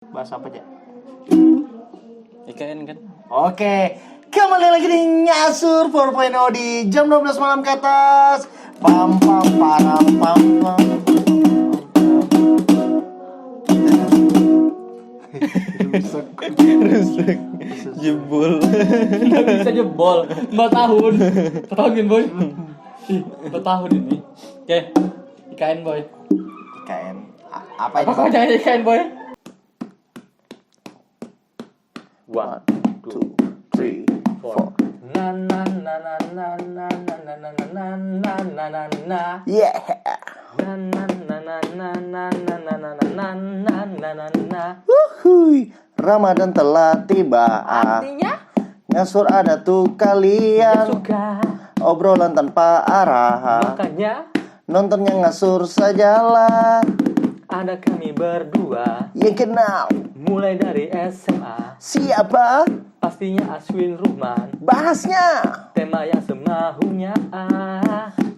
Bahas apa aja? IKN kan? Oke, kembali lagi di Nyasur 4.0 di jam 12 malam ke atas. Pam pam param pam pam. Rusak. Jebol. Nggak bisa jebol 4 tahun. 4 tahun kan boy? 4 tahun ini. Oke, IKN boy. IKN. Apa Apa itu? kau jangan IKN boy? 1, 2, 3, 4. Na na na na na na na na na na na na na na. Yeah. Na na na na na na na na na na na na na na. Wuhui, Ramadan telah tiba. Artinya Ngasur ada tuh kalian. suka. Obrolan tanpa arah. Makanya Nontonnya ngasur sajalah. ada kami berdua. Yang kenal Mulai dari SMA. siapa? Pastinya Aswin Ruhman. Bahasnya Tema yang semahunya.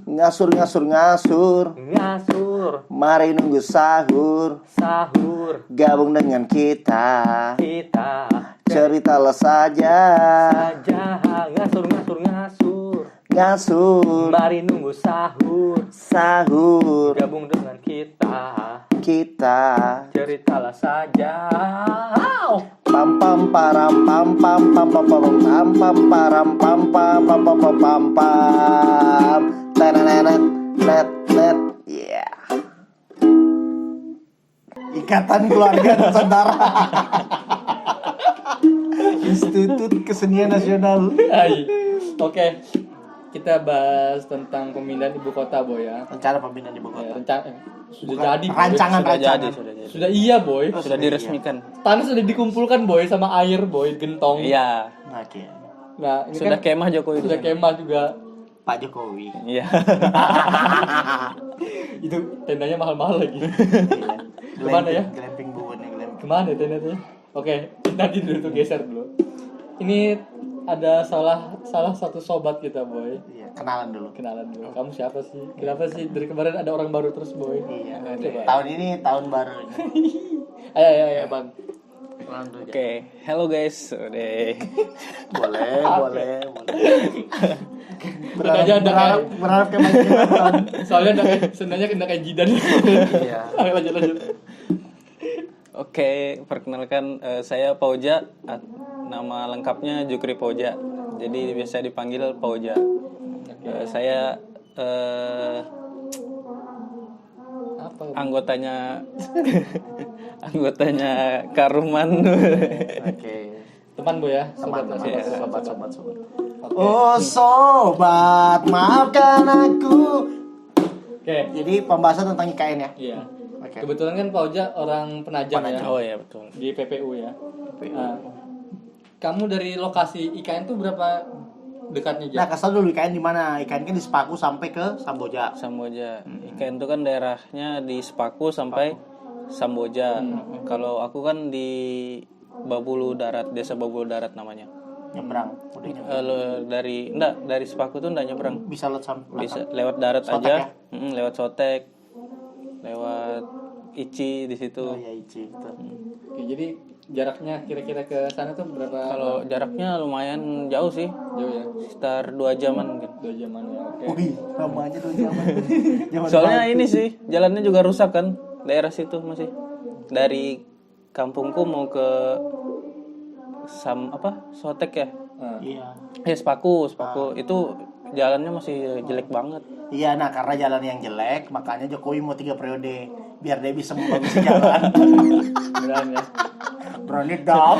ngasur ngasur ngasur. Ngasur. Mari nunggu sahur. Sahur. Gabung dengan kita. Kita Ceritalah saja. saja. Ngasur ngasur ngasur. Ngasur. Mari nunggu sahur. Sahur. Gabung dengan kita. Kita. Ceritalah saja. Pam pam param pam pam pam pam pam pam pam param pam pam pam pam pam pam pam. Tenenet net net. Yeah. Ikatan Keluarga dan Saudara. Institut Kesenian Nasional. Hai. Oke. Kita bahas tentang pemindahan ibu kota boy ya. Rencana pemindahan ibu Ya, kota. rencana sudah Bukan, jadi boy. rancangan. Sudah jadi. Sudah iya boy. Oh, Sudah diresmikan. Tanah sudah dikumpulkan boy sama air boy gentong. Iya. Oke. Nah, ini Sudah kan kemah Jokowi. sudah kemah juga. Pak Jokowi. Iya. Itu tendanya mahal-mahal lagi. Iya. Kemana ya? Glamping bubunya glamping. Kemana ya tendanya? Oke, nanti dulu tuh geser dulu. Ini ada salah satu sobat kita boy. Iya, kenalan dulu. Kenalan dulu. Kamu siapa sih? Kenapa sih dari kemarin ada orang baru terus boy? Iya. Coba. Tahun ini tahun baru. Ayo bang. Kenalan dulu. Oke, hello guys. Udah. Boleh. Tendanya ada kayak berharap kayak banyak yang nonton. soalnya ada senanya kena kayak jidan. Iya. Ayo lanjut. Oke, perkenalkan saya Pauja. Nama lengkapnya Jukri Pauja. Jadi biasa dipanggil Pauja. Saya Apa? anggotanya Karuman. Oke. Teman boy ya. Sobat. Sobat. Oke. Oh sobat, maafkan aku. Oke. Jadi pembahasan tentang IKN ya. Iya. Oke. Kebetulan kan Pak Oja orang penajam ya Oh iya betul. di PPU ya. Nah, kamu dari lokasi IKN tuh berapa dekatnya Nah, Jack? kasih dulu IKN di mana? IKN kan di Sepaku sampai ke Samboja. Samboja. IKN itu kan daerahnya di Sepaku sampai Samboja. Kalau aku kan di Babulu Darat, Desa Babulu Darat namanya. Nyebrang, udah nyebrang. Dari Sepaku tuh enggak nyebrang. Bisa lewat Bisa lewat darat Sotek aja. ya? Lewat Sotek. Lewat Ici di situ. Oh iya, Ici itu. Oke, jadi jaraknya kira-kira ke sana tuh berapa? Kalau jaraknya lumayan jauh sih. jauh ya? Sekitar 2 jaman mungkin. 2 jaman ya. Oke. Wih, namanya tuh zaman. Zaman Soalnya batu. ini sih jalannya juga rusak kan. Daerah situ masih. Dari kampungku mau ke Sotek ya. Iya. Sepaku. Itu jalannya masih jelek banget. Iya, nah karena jalan yang jelek, makanya Jokowi mau 3 periode biar dia bisa membagusi jalan. Beneran ya. Berani dong.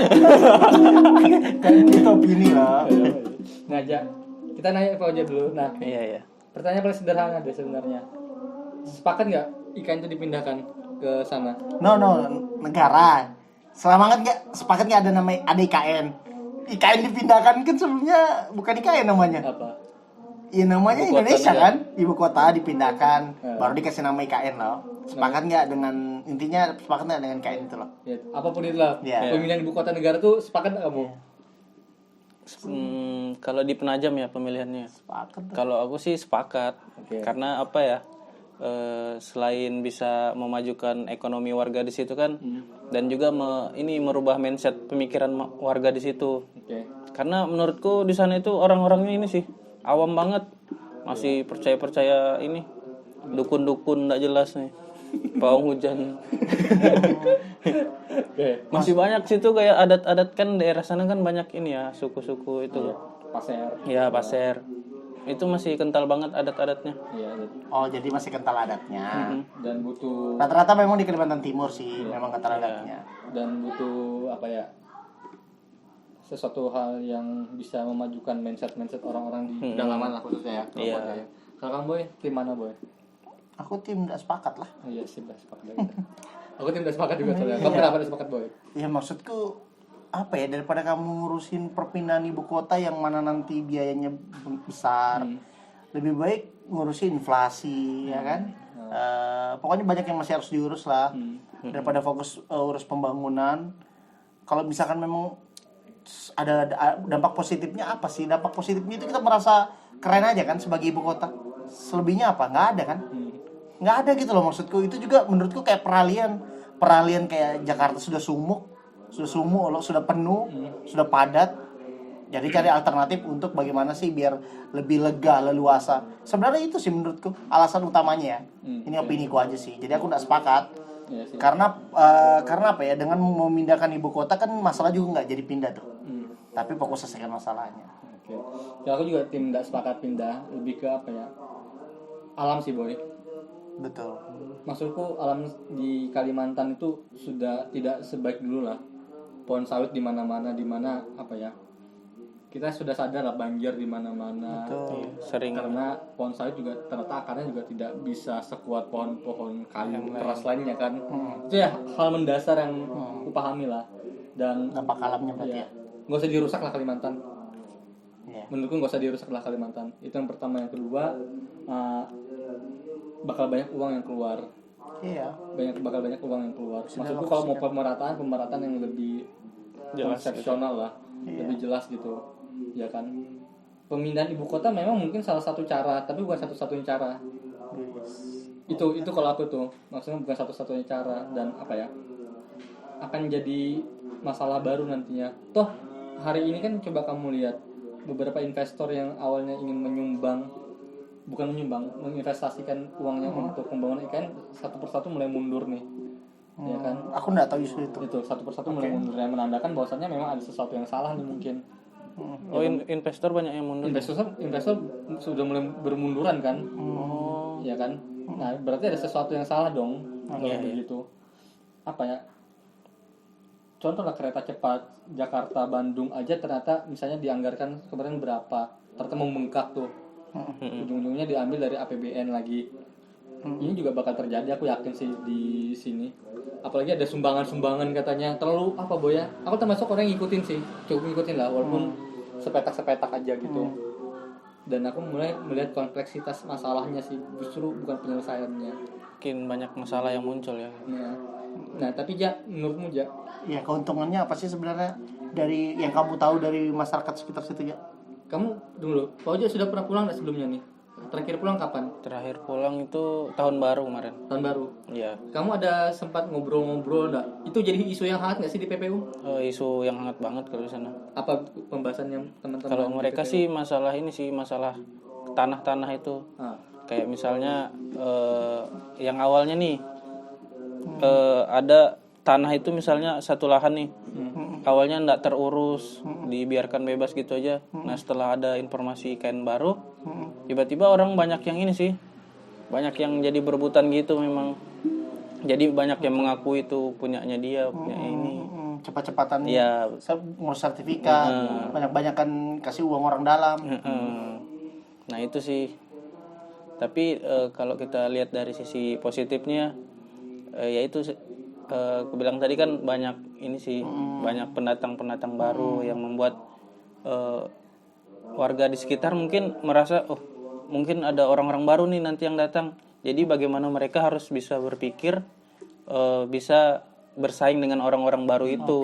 Kan itu opini lah. Ngajak. Kita nanya Pak Oja dulu. Nah, Iya. pertanyaan paling sederhana deh sebenarnya. Sepakat nggak IKN itu dipindahkan ke sana? No, negara. Sepakat nggak ada IKN? IKN dipindahkan kan sebelumnya bukan IKN namanya. Apa? Iya namanya Ibu kota Indonesia negara. kan, ibu kota dipindahkan, Ya. baru dikasih nama IKN loh. Sepakat nggak dengan intinya sepakat nggak dengan IKN itu loh? Ya, apapun itu lah. Iya. Pemindahan ibu kota negara tuh sepakat nggak kamu? Kalau di Penajam ya pemilihannya. Sepakat. Kalau aku sih sepakat. Oke. Karena apa ya? selain bisa memajukan ekonomi warga di situ kan, dan juga ini merubah mindset pemikiran warga di situ. Oke. Karena menurutku di sana itu orang-orangnya ini sih awam banget, masih percaya ini dukun-dukun nggak jelas nih, pawang hujan. Oke. Masih banyak situ kayak adat-adat kan, daerah sana kan banyak ini ya, suku-suku itu. Pasir. Ya Pasir. Itu masih kental banget adat-adatnya. Iya. Oh, jadi masih kental adatnya. Dan butuh Rata-rata memang di Kalimantan Timur sih, memang kental adatnya. dan butuh apa ya? Sesuatu hal yang bisa memajukan mindset orang-orang di pedalaman lah khususnya ya. Iya. Ya. Kalau kamu Boy, tim mana Boy? Aku tim nggak sepakat lah. Oh, iya sih, udah sepakat juga. Aku tim udah sepakat juga soalnya. Kamu kenapa udah sepakat Boy? Ya maksudku apa ya, daripada kamu ngurusin perpindahan ibu kota yang mana nanti biayanya besar, lebih baik ngurusin inflasi, ya kan? Pokoknya banyak yang masih harus diurus lah, daripada fokus urus pembangunan. Kalau misalkan memang ada dampak positifnya apa sih? Dampak positifnya itu kita merasa keren aja kan sebagai ibu kota. Selebihnya apa? Nggak ada kan? Nggak ada gitu loh maksudku. Itu juga menurutku kayak peralihan kayak Jakarta sudah sumuk loh, sudah penuh, sudah padat. Jadi cari alternatif untuk bagaimana sih biar lebih lega, leluasa. Sebenarnya itu sih menurutku alasan utamanya ya. Ini opiniku aja sih. Jadi aku nggak sepakat. Iya sih. Karena apa ya, dengan memindahkan ibu kota kan masalah juga nggak jadi pindah tuh. Tapi fokus selesaikan masalahnya. Oke. Ya aku juga tim nggak sepakat pindah, lebih ke apa ya? Alam sih Boy. Betul. Maksudku alam di Kalimantan itu sudah tidak sebaik dulu lah. Pohon sawit di mana-mana, di mana apa ya? Kita sudah sadar lah banjir di mana-mana. Betul. Sering Karena pohon sawit juga ternyata akarnya juga tidak bisa sekuat pohon-pohon kayu keras lainnya kan. Itu ya hal mendasar yang aku pahami lah. Dan Dampak alamnya berarti ya, ya. nggak usah dirusak lah Kalimantan. Iya. Menurutku nggak usah dirusak lah Kalimantan. Itu yang pertama. Yang kedua, bakal banyak uang yang keluar. Iya. Bakal banyak uang yang keluar. Maksudku kalau mau pemerataan yang lebih konsepsional lah, lebih jelas gitu, ya kan. Pemindahan ibu kota memang mungkin salah satu cara, tapi bukan satu-satunya cara. Itu kalau aku tuh maksudnya bukan satu-satunya cara, dan apa ya, akan jadi masalah baru nantinya. Toh hari ini kan coba kamu lihat beberapa investor yang awalnya ingin menginvestasikan uangnya untuk pembangunan IKN, satu persatu mulai mundur nih, ya kan. Aku nggak tahu isu itu. Itu satu persatu mulai mundur, yang menandakan bahwasannya memang ada sesuatu yang salah nih mungkin. investor banyak yang mundur. Investor sudah mulai bermunduran kan, ya kan. Nah berarti ada sesuatu yang salah dong kalau begitu. Apa ya? Contoh lah kereta cepat Jakarta Bandung aja ternyata misalnya dianggarkan kemarin berapa, ternyata membengkak tuh. Ujung-ujungnya diambil dari APBN lagi. Ini juga bakal terjadi, aku yakin sih di sini. Apalagi ada sumbangan-sumbangan katanya terlalu apa Boy ya. Aku termasuk orang yang ngikutin sih, cukup ngikutin lah walaupun sepetak-sepetak aja gitu. Dan aku mulai melihat kompleksitas masalahnya sih, justru bukan penyelesaiannya. Mungkin banyak masalah yang muncul ya. Nah tapi Ja, menurutmu Ja, Ya keuntungannya apa sih sebenarnya dari yang kamu tahu dari masyarakat sekitar situ ya? kamu dulu, Pak Oja sudah pernah pulang nggak sebelumnya nih? Terakhir pulang kapan? Terakhir pulang itu tahun baru kemarin. Tahun baru. Iya. Kamu ada sempat ngobrol-ngobrol nggak? Itu jadi isu yang hangat nggak sih di PPU? Isu yang hangat banget kalau di sana. Apa pembahasannya teman-teman? Kalau di mereka PPU? sih masalah tanah-tanah itu. Kayak misalnya yang awalnya nih ada tanah itu misalnya satu lahan nih. Awalnya nggak terurus, dibiarkan bebas gitu aja. Nah setelah ada informasi IKN baru, tiba-tiba orang banyak yang ini sih, banyak yang jadi berebutan gitu memang. Jadi banyak yang mengaku itu punyanya dia, punya ini. Cepat-cepatan Iya. ngurus sertifikat, banyak-banyakan kasih uang orang dalam. Nah itu sih. Tapi kalau kita lihat dari sisi positifnya, yaitu aku bilang tadi kan banyak ini sih, banyak pendatang baru yang membuat warga di sekitar mungkin merasa mungkin ada orang-orang baru nih nanti yang datang. Jadi bagaimana mereka harus bisa berpikir, bisa bersaing dengan orang-orang baru itu.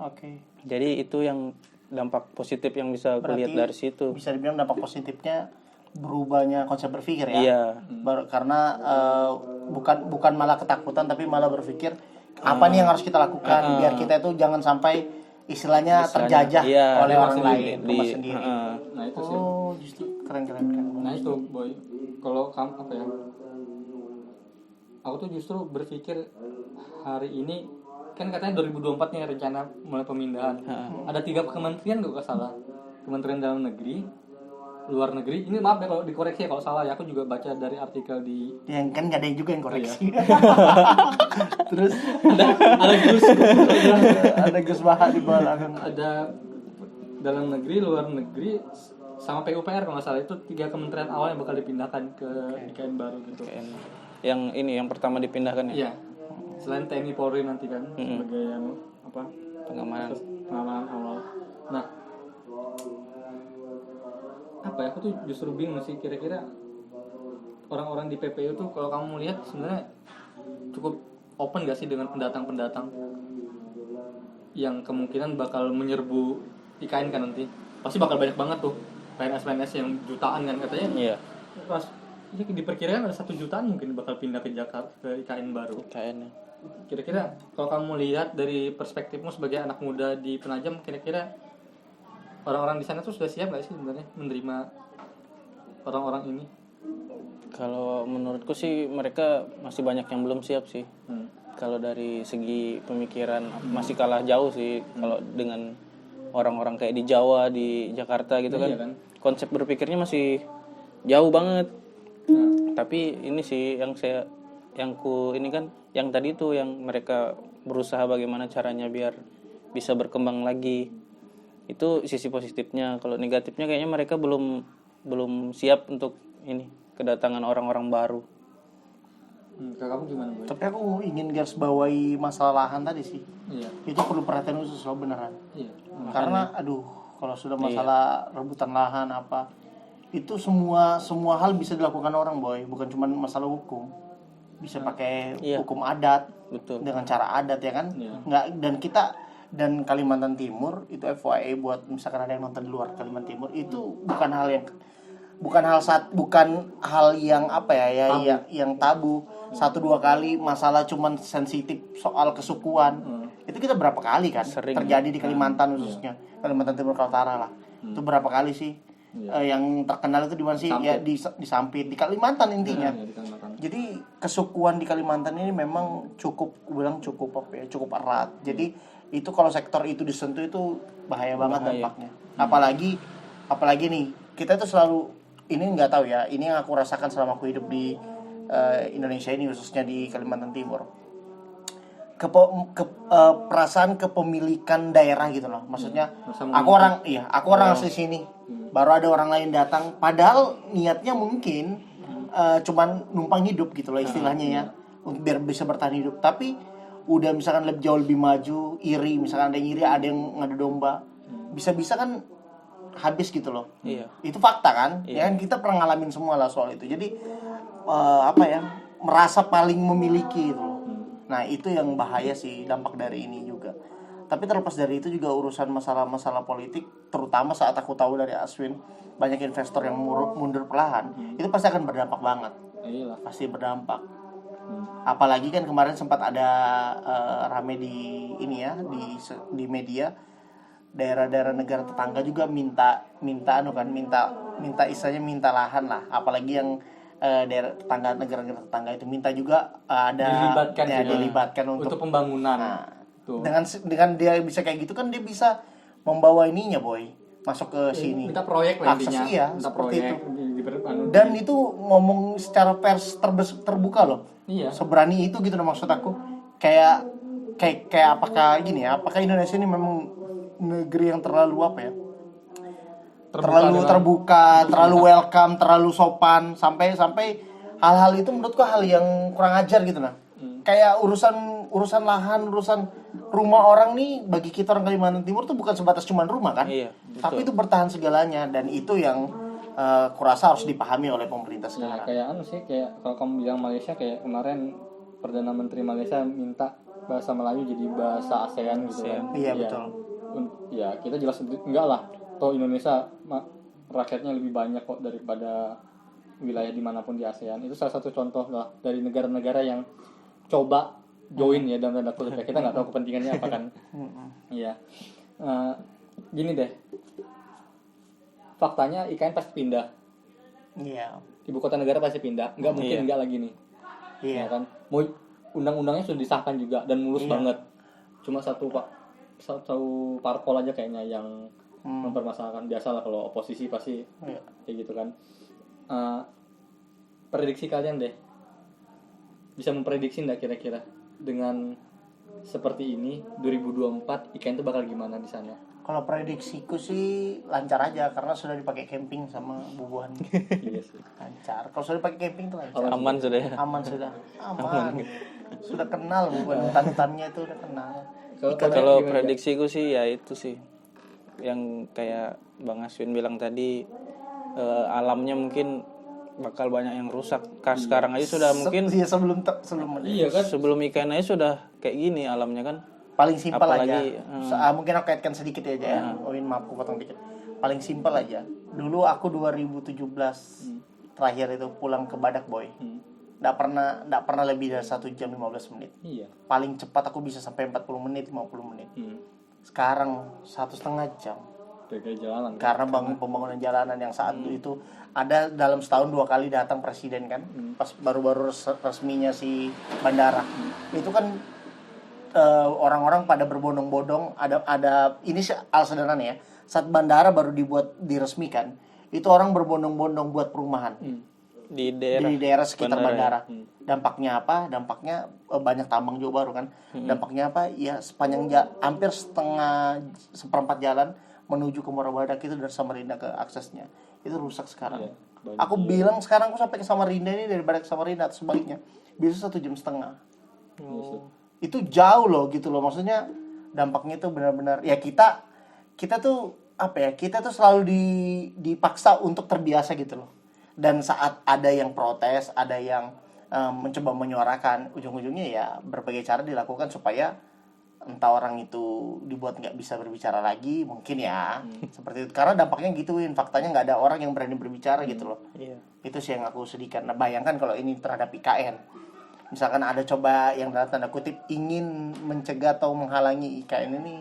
Oke. Jadi itu yang dampak positif yang bisa kulihat dari situ. Bisa dibilang dampak positifnya berubahnya konsep berpikir ya. Iya. Karena bukan malah ketakutan tapi malah berpikir apa nih yang harus kita lakukan biar kita itu jangan sampai istilahnya terjajah iya, oleh orang lain, di rumah sendiri. Nah itu sih. Oh, justru keren. Nah itu boy, kalau kamu apa ya? Aku tuh justru berpikir hari ini kan katanya 2024 nih rencana mulai pemindahan. Ada 3 kementerian kalau nggak salah. Kementerian Dalam Negeri, Luar Negeri. Ini maaf ya kalau dikoreksi ya kalau salah ya. Aku juga baca dari artikel di. Yang kan gak ada yang juga yang koreksi. Terus ada Gus. ada Gus Baha di bawah. Ada Dalam Negeri, Luar Negeri, sama PUPR kalau nggak salah. Itu 3 kementerian awal yang bakal dipindahkan ke IKN baru gitu. Yang ini yang pertama dipindahkan ya. Iya. Selain TNI Polri nanti kan sebagai yang apa? Pengamanan awal. Nah, apa ya? Aku tuh justru bingung sih kira-kira orang-orang di PPU tuh kalau kamu lihat sebenarnya cukup open gak sih dengan pendatang-pendatang yang kemungkinan bakal menyerbu IKN kan nanti. Pasti bakal banyak banget tuh PNS yang jutaan kan katanya. Iya. Pas ini diperkirakan ada 1 jutaan mungkin bakal pindah ke Jakarta ke IKN baru. IKN. Kira-kira kalau kamu lihat dari perspektifmu sebagai anak muda di Penajam, kira-kira orang-orang di sana tuh sudah siap nggak sih sebenarnya menerima orang-orang ini? Kalau menurutku sih mereka masih banyak yang belum siap sih. Kalau dari segi pemikiran masih kalah jauh sih kalau dengan orang-orang kayak di Jawa, di Jakarta gitu kan. Iya kan? Konsep berpikirnya masih jauh banget. Tapi ini sih ini kan yang tadi tuh yang mereka berusaha bagaimana caranya biar bisa berkembang lagi. Itu sisi positifnya. Kalau negatifnya kayaknya mereka belum siap untuk ini kedatangan orang-orang baru. Ke kamu gimana, Boy? Tapi aku ingin garis bawahi masalah lahan tadi sih. Iya. Itu perlu perhatian khusus loh beneran. Iya. Karena kalau sudah masalah rebutan lahan apa itu semua hal bisa dilakukan orang, Boy, bukan cuma masalah hukum. Bisa pakai hukum adat. Betul. Dengan cara adat ya kan? Nggak dan Kalimantan Timur itu FYI buat misalkan ada yang nonton di luar Kalimantan Timur itu bukan hal yang apa ya yang tabu. 1-2 kali masalah cuman sensitif soal kesukuan. Itu kita berapa kali kan sering terjadi di Kalimantan khususnya Kalimantan Timur Kaltara lah. Itu berapa kali sih? Yang terkenal itu di mana sih? Ya di Sampit, di Kalimantan intinya. Jadi kesukuan di Kalimantan ini memang cukup erat. Jadi itu kalau sektor itu disentuh itu bahaya banget dampaknya. Apalagi nih, kita tuh selalu ini nggak tahu ya. Ini yang aku rasakan selama aku hidup di Indonesia ini khususnya di Kalimantan Timur. Perasaan kepemilikan daerah gitu loh. Maksudnya aku orang asli sini. Baru ada orang lain datang padahal niatnya mungkin cuman numpang hidup gitu loh istilahnya ya. Untuk biar bisa bertahan hidup. Tapi udah misalkan jauh lebih maju, iri, misalkan ada yang iri, ada yang ngadu domba. Bisa-bisa kan habis gitu loh. Iya. Itu fakta kan? Ya kan kita pernah ngalamin semua lah soal itu. Jadi merasa paling memiliki gitu loh. Nah itu yang bahaya sih dampak dari ini juga. Tapi terlepas dari itu juga urusan masalah-masalah politik, terutama saat aku tahu dari Aswin banyak investor yang mundur perlahan, itu pasti akan berdampak banget. Iyalah. Pasti berdampak. Apalagi kan kemarin sempat ada rame di ini ya di media daerah-daerah negara tetangga juga minta istilahnya minta lahan lah, apalagi yang daerah tetangga negara-negara tetangga itu minta juga dilibatkan untuk pembangunan. Nah, dengan dia bisa kayak gitu kan dia bisa membawa ininya, Boy, masuk ke sini. Minta proyek lah intinya. Iya, minta seperti proyek, itu. Dan itu ngomong secara pers terbuka loh. Iya. Seberani itu gitu loh maksud aku. Kayak apakah gini ya? Apakah Indonesia ini memang negeri yang terlalu apa ya? Terlalu terbuka, terlalu welcome, terlalu sopan sampai hal-hal itu menurutku hal yang kurang ajar gitu nah. Kayak urusan lahan, urusan rumah orang nih bagi kita orang Kalimantan Timur tuh bukan sebatas cuman rumah kan. Iya, tapi itu bertahan segalanya dan itu yang kurasa harus dipahami oleh pemerintah sekarang. Kayak kayak kalau kamu bilang Malaysia, kayak kemarin Perdana Menteri Malaysia minta bahasa Melayu jadi bahasa ASEAN gitu kan. Iya betul. Ya kita jelas enggak lah. Toh Indonesia rakyatnya lebih banyak kok daripada wilayah dimanapun di ASEAN. Itu salah satu contoh lah dari negara-negara yang coba join ya dalam tanda kutip. Kita nggak tahu kepentingannya apa kan. Iya. Gini deh, faktanya IKN pasti pindah. Iya. Ibu kota negara pasti pindah. Nggak mungkin nggak lagi nih. Iya. Ya kan. Mau undang-undangnya sudah disahkan juga dan mulus banget. Cuma satu parpol aja kayaknya yang mempermasalahkan. Biasalah kalau oposisi pasti kayak gitu kan. Prediksi kalian deh, bisa memprediksi nggak kira-kira dengan seperti ini 2024 IKN itu bakal gimana di sana? Kalau prediksiku sih lancar aja karena sudah dipakai camping sama bubuhan. Iya sih. Lancar. Kalau sudah dipakai camping tuh lancar. Aman sudah ya. Aman sudah. Aman. Sudah kenal bubuhan hutan-hutannya itu udah kenal. Kalau prediksiku sih ya itu sih yang kayak Bang Aswin bilang tadi, alamnya mungkin bakal banyak yang rusak. Sekarang aja sudah mungkin Iya sebelum Iya kan. sebelum ikan aja sudah kayak gini alamnya kan. paling simpel Apalagi, aja. Mungkin aku kaitkan sedikit aja ya. Win, maaf aku potong dikit. Paling simpel aja. Dulu aku 2017 terakhir itu pulang ke Badak Boy. Nggak pernah lebih dari 1 jam 15 menit. Iya. Paling cepat aku bisa sampai 40 menit, 50 menit. Sekarang 1,5 jam. Jaga jalanan. Karena pembangunan jalanan yang saat itu ada dalam setahun 2 kali datang presiden kan. Pas baru-baru resminya si bandara. Itu kan orang-orang pada berbondong-bondong, ada ini hal sederhana ya. Saat bandara baru diresmikan, itu orang berbondong-bondong buat perumahan Di di daerah sekitar bandara. ya. Dampaknya apa? Dampaknya banyak tambang juga baru kan. Dampaknya apa? Ya sepanjang hampir seperempat jalan menuju ke Muara Badak itu dari Samarinda ke aksesnya itu rusak sekarang. Iya, Aku bilang sekarang aku sampai ke Samarinda ini dari Badak ke Samarinda atau sebaliknya bisa 1,5 jam. Itu jauh loh gitu loh, maksudnya dampaknya itu benar-benar ya kita tuh apa ya, kita tuh selalu dipaksa untuk terbiasa gitu loh. Dan saat ada yang protes, ada yang mencoba menyuarakan, ujung-ujungnya ya berbagai cara dilakukan supaya entah orang itu dibuat nggak bisa berbicara lagi mungkin ya seperti itu, karena dampaknya gituin, faktanya nggak ada orang yang berani berbicara gitu loh. Itu sih yang aku sedihkan. Nah bayangkan kalau ini terhadap IKN, misalkan ada coba yang dalam tanda kutip ingin mencegah atau menghalangi IKN ini,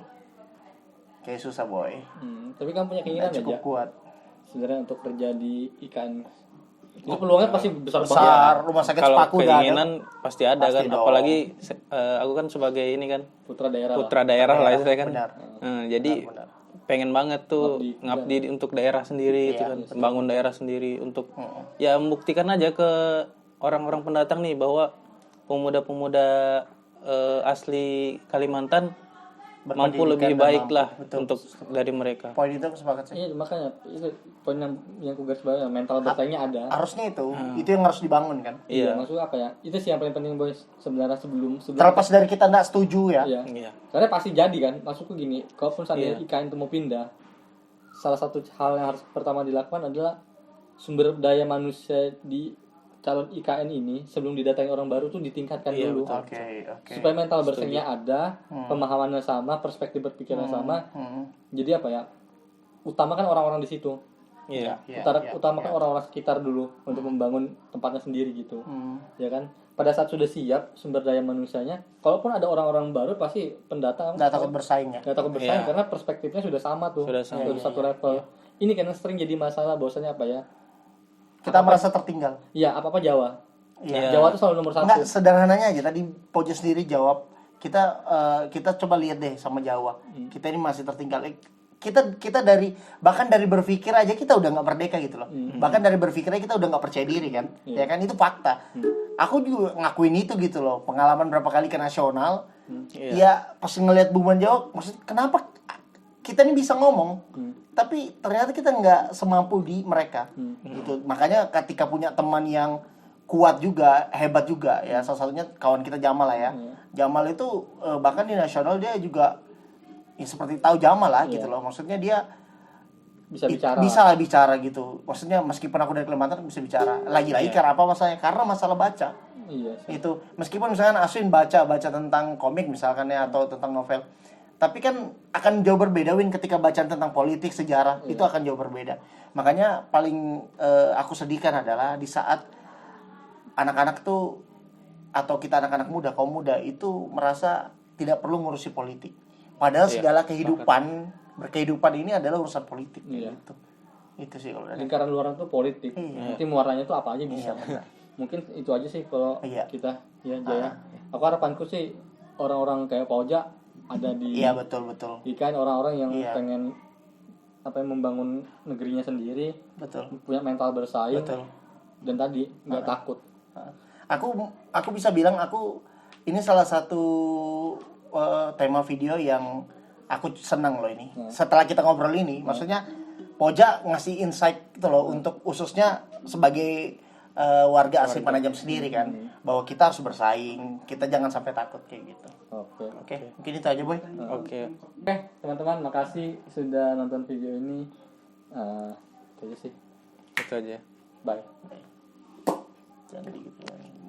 kayak susah boy. Tapi kan punya keinginan Nggak cukup aja kuat. sebenarnya untuk kerja di IKN. Itu peluangnya pasti besar banget. Besar, rumah sakit Kalau Sepaku udah ada. keinginan pasti ada Pasti kan. dong. Apalagi aku kan sebagai ini kan Putra daerah. putra daerah lah istilahnya kan. Benar. Jadi Benar. pengen banget tuh ngabdi untuk daerah sendiri itu kan, bangun daerah sendiri untuk ya membuktikan aja ke orang-orang pendatang nih bahwa pemuda-pemuda asli Kalimantan mampu lebih baik lah untuk dari mereka. Poin itu aku sepakat sih. Iya, makanya itu poin yang ku garis bawahi, mental bersaingnya ada. Harusnya itu yang harus dibangun kan. Iya, maksudnya apa ya? Itu sih yang paling penting boys sebenarnya sebelum Terlepas dari kita nggak setuju ya. Iya. Karena pasti jadi kan. Maksudku gini, kalaupun seandainya IKN itu mau pindah, salah satu hal yang harus pertama dilakukan adalah sumber daya manusia di calon IKN ini sebelum didatangi orang baru tuh ditingkatkan dulu. Oke. Supaya mental bersaingnya ada, pemahamannya sama, perspektif berpikirnya sama. Jadi apa ya? Utamakan orang-orang di situ. Iya. Utamakan orang-orang sekitar dulu untuk membangun tempatnya sendiri gitu. Ya kan? Pada saat sudah siap sumber daya manusianya, kalaupun ada orang-orang baru pasti pendatang Nggak takut bersaing ya. nggak takut bersaing karena perspektifnya sudah sama tuh. Sudah sama. Sudah satu level. Ini kan sering jadi masalah bahwasanya apa ya? Kita merasa tertinggal. Iya, apa-apa Jawa. Iya. Jawa itu selalu nomor 1. Nggak, sederhananya aja tadi Pojo sendiri jawab. Kita coba lihat deh sama Jawa. Kita ini masih tertinggal. Kita bahkan dari berpikir aja kita udah nggak merdeka gitu loh. Bahkan dari berpikirnya kita udah nggak percaya diri kan. Ya kan, itu fakta. Aku juga ngakuin itu gitu loh. Pengalaman berapa kali ke nasional. Ya pas ngelihat Buman Jawa, maksud kenapa kita ini bisa ngomong, tapi ternyata kita nggak semampu di mereka. Gitu. Makanya ketika punya teman yang kuat juga, hebat juga ya, salah satunya kawan kita Jamal lah ya. Jamal itu bahkan di nasional dia juga ya seperti tahu Jamal lah gitu loh. Maksudnya dia bisa lah bicara gitu. Maksudnya meskipun aku dari Kalimantan bisa bicara. Lagi-lagi karena apa masalahnya? Karena masalah baca. Iya. Itu meskipun misalkan Aswin baca tentang komik misalkan ya atau tentang novel, Tapi kan akan jauh berbeda Win ketika bacaan tentang politik, sejarah, itu akan jauh berbeda. Makanya paling aku sedihkan adalah di saat anak-anak tuh, atau kita anak-anak muda, kaum muda itu merasa tidak perlu ngurusi politik. Padahal segala berkehidupan ini adalah urusan politik. Gitu. Itu sih kalau dari Lingkaran luar itu politik. Nanti muaranya itu apa aja bisa. Mungkin itu aja sih kalau kita ya Jaya. Aku harapanku sih orang-orang kayak Pak Oja ada di Iya, betul. ikan orang-orang yang pengen membangun negerinya sendiri, Betul. punya mental bersaing, Betul. dan tadi nggak takut. Aku bisa bilang ini salah satu tema video yang aku senang loh ini. Setelah kita ngobrol ini, maksudnya Poja ngasih insight gitu loh untuk khususnya sebagai warga asli Penajam sendiri kan, bahwa kita harus bersaing, kita jangan sampai takut kayak gitu. Oke, mungkin itu aja Boy. Oke. Oke, teman-teman, makasih sudah nonton video ini. Itu aja sih. Itu aja. Bye. Jadi gitu.